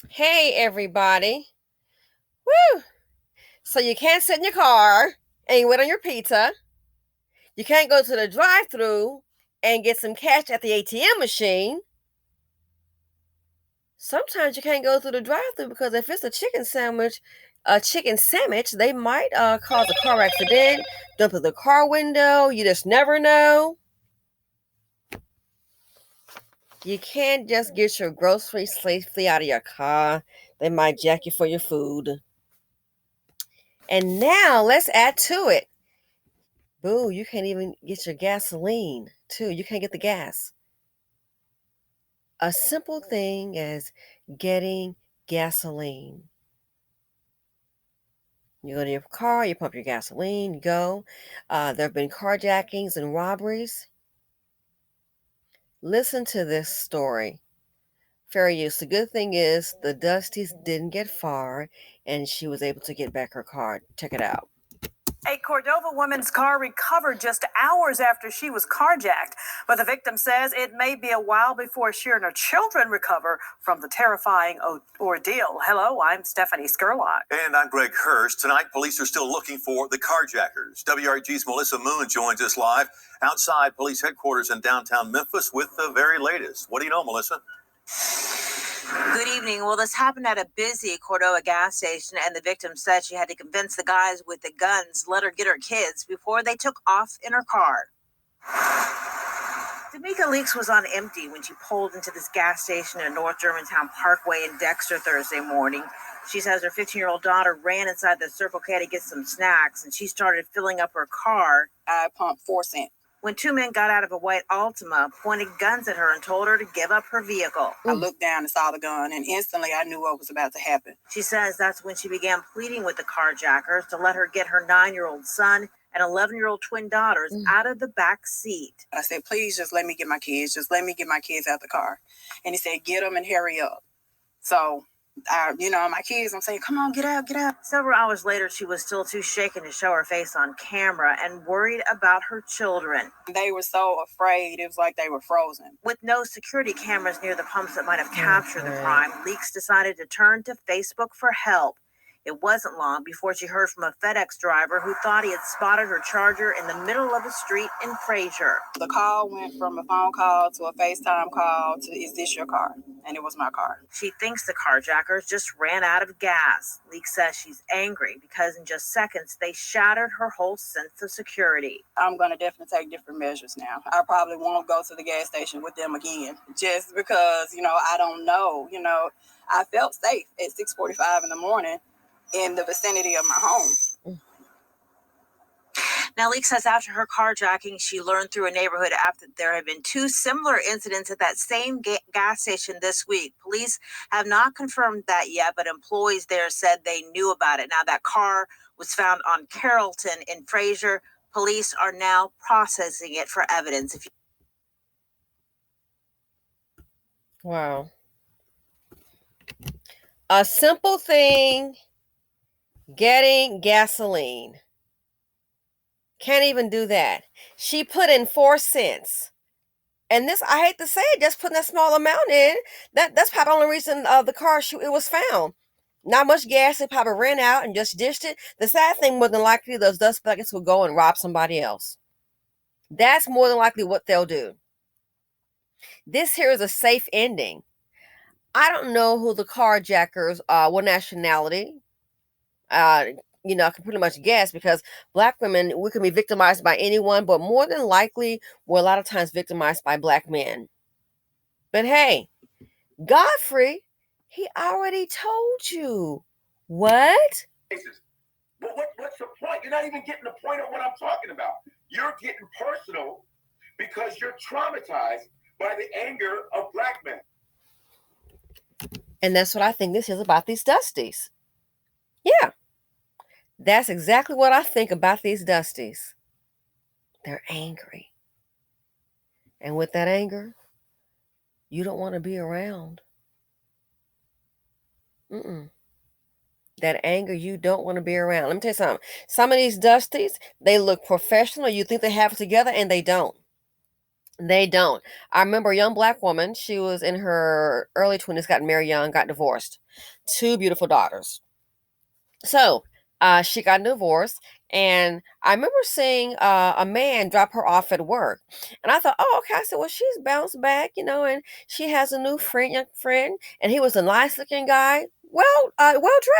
Hey everybody. Woo! So you can't sit in your car and wait on your pizza. You can't go to the drive-through and get some cash at the ATM machine. Sometimes you can't go through the drive-through because if it's a chicken sandwich, they might cause a car accident, dump through the car window. You just never know. You can't just get your groceries safely out of your car. They might jack you for your food. And now let's add to it. Boo, you can't even get your gasoline, too. You can't get the gas. A simple thing as getting gasoline. You go to your car, you pump your gasoline, you go. There have been carjackings and robberies. Listen to this story. Fair use. The good thing is the Dusties didn't get far and she was able to get back her car. Check it out. A Cordova woman's car recovered just hours after she was carjacked, but the victim says it may be a while before she and her children recover from the terrifying ordeal. Hello, I'm Stephanie Skurlock. And I'm Greg Hurst. Tonight, police are still looking for the carjackers. WRG's Melissa Moon joins us live outside police headquarters in downtown Memphis with the very latest. What do you know, Melissa? Good evening. Well, this happened at a busy Cordova gas station, and the victim said she had to convince the guys with the guns let her get her kids before they took off in her car. D'Amica Leaks was on empty when she pulled into this gas station at North Germantown Parkway in Dexter Thursday morning. She says her 15-year-old daughter ran inside the Circle K to get some snacks, and she started filling up her car. I pumped 4 cents. When two men got out of a white Altima, pointed guns at her and told her to give up her vehicle. I looked down and saw the gun, and instantly I knew what was about to happen. She says that's when she began pleading with the carjackers to let her get her 9-year-old son and 11-year-old twin daughters out of the back seat. I said, please just let me get my kids. Just let me get my kids out the car. And he said, get them and hurry up. So my kids, I'm saying, come on, get out, get out. Several hours later, she was still too shaken to show her face on camera and worried about her children. They were so afraid. It was like they were frozen. With no security cameras near the pumps that might have captured the crime, Leaks decided to turn to Facebook for help. It wasn't long before she heard from a FedEx driver who thought he had spotted her Charger in the middle of a street in Fraser. The call went from a phone call to a FaceTime call to, is this your car? And it was my car. She thinks the carjackers just ran out of gas. Leak says she's angry because in just seconds, they shattered her whole sense of security. I'm going to definitely take different measures now. I probably won't go to the gas station with them again just because, I don't know. I felt safe at 6:45 in the morning in the vicinity of my home. Now, Leak says after her carjacking, she learned through a neighborhood app that there have been 2 similar incidents at that same gas station this week. Police have not confirmed that yet, but employees there said they knew about it. Now, that car was found on Carrollton in Fraser. Police are now processing it for evidence. Wow. A simple thing, getting gasoline. Can't even do that. She put in 4 cents. And this, I hate to say it, just putting that small amount in, that's probably the only reason the car it was found. Not much gas, it probably ran out and just dished it. The sad thing, more than likely, those dust buckets will go and rob somebody else. That's more than likely what they'll do. This here is a safe ending. I don't know who the carjackers are, what nationality. I can pretty much guess because Black women, we can be victimized by anyone, but more than likely, we're a lot of times victimized by Black men. But hey, Godfrey, he already told you. What? What's the point? You're not even getting the point of what I'm talking about. You're getting personal because you're traumatized by the anger of Black men. And that's what I think this is about these Dusties. Yeah. That's exactly what I think about these Dusties. They're angry. And with that anger, you don't want to be around. That anger, you don't want to be around. Let me tell you something. Some of these Dusties, they look professional. You think they have it together, and they don't. They don't. I remember a young black woman. She was in her early 20s, got married young, got divorced. Two beautiful daughters. So she got divorced, and I remember seeing a man drop her off at work, and I thought, oh, okay. I said, well, she's bounced back, and she has a new friend, young friend, and he was a nice looking guy, well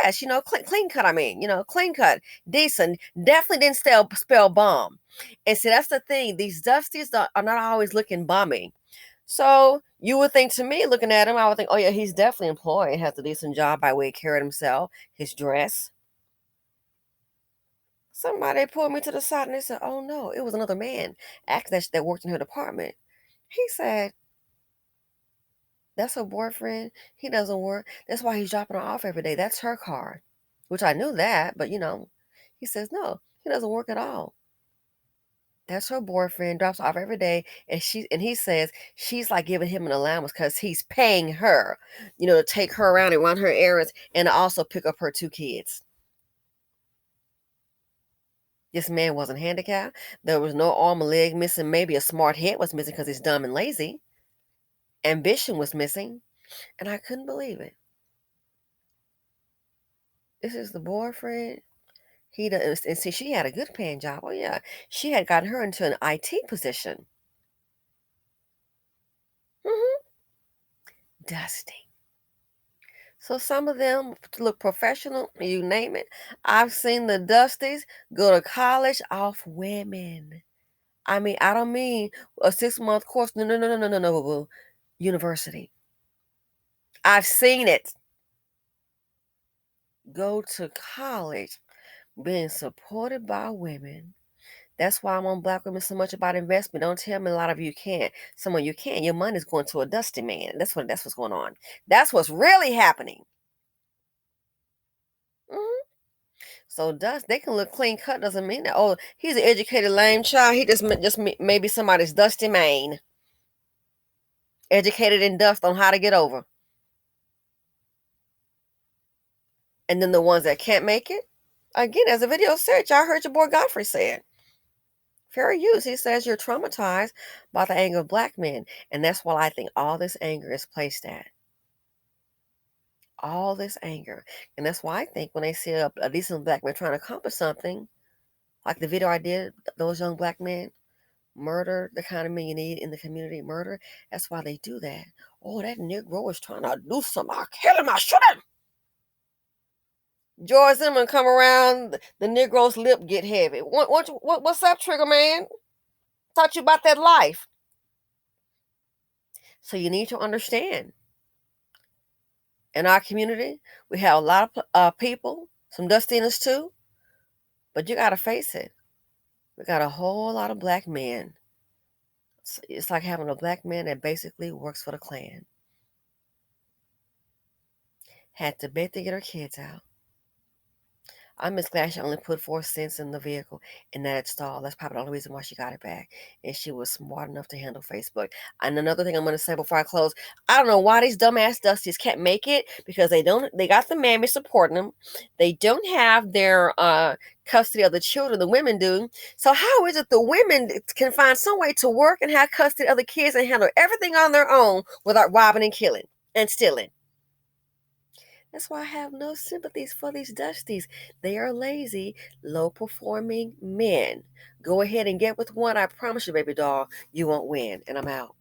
dressed, clean cut. I mean, clean cut, decent. Definitely didn't spell bum. And see, that's the thing. These Dusties are not always looking bummy. So you would think, to me, looking at him, I would think, oh yeah, he's definitely employed, has a decent job by way of carrying himself, his dress. Somebody pulled me to the side and they said, oh no, it was another man that worked in her department. He said, that's her boyfriend. He doesn't work. That's why he's dropping her off every day. That's her car. Which I knew that, but he says, no, he doesn't work at all. That's her boyfriend, drops her off every day, and he says she's like giving him an allowance because he's paying her, to take her around and run her errands and to also pick up her two kids. This man wasn't handicapped. There was no arm or leg missing. Maybe a smart head was missing because he's dumb and lazy. Ambition was missing. And I couldn't believe it. This is the boyfriend. He does, and see, she had a good paying job. Oh yeah, she had gotten her into an IT position. Dusty. So some of them look professional, you name it. I've seen the Dusties go to college off women. I mean, I don't mean a 6-month course. No. University. I've seen it. Go to college being supported by women. That's why I'm on Black Women so much about investment. Don't tell me a lot of you can't. Some of you can. Your money's going to a dusty man. That's what's going on. That's what's really happening. Mm-hmm. So they can look clean cut doesn't mean that, oh, he's an educated lame child. He just maybe somebody's dusty man. Educated in dust on how to get over. And then the ones that can't make it, again, as a video said, y'all heard your boy Godfrey say it. Fair use. He says you're traumatized by the anger of black men. And that's why I think all this anger is placed at. All this anger. And that's why I think when they see a decent black man trying to accomplish something, like the video I did, those young black men, murder the kind of men you need in the community, murder, that's why they do that. Oh, that Negro is trying to do something. I'll kill him. I'll shoot him. George Zimmerman come around, the Negro's lip get heavy. What's up, Trigger Man? Taught you about that life. So you need to understand. In our community, we have a lot of people, some dustiness too, but you got to face it. We got a whole lot of black men. It's like having a black man that basically works for the Klan. Had to beg to get her kids out. I'm just glad she only put 4 cents in the vehicle and that it stalled. That's probably the only reason why she got it back. And she was smart enough to handle Facebook. And another thing I'm going to say before I close, I don't know why these dumbass Dusties can't make it, because they got the mammies supporting them. They don't have their custody of the children, the women do. So how is it the women can find some way to work and have custody of the kids and handle everything on their own without robbing and killing and stealing? That's why I have no sympathies for these Dusties. They are lazy, low-performing men. Go ahead and get with one. I promise you, baby doll, you won't win. And I'm out.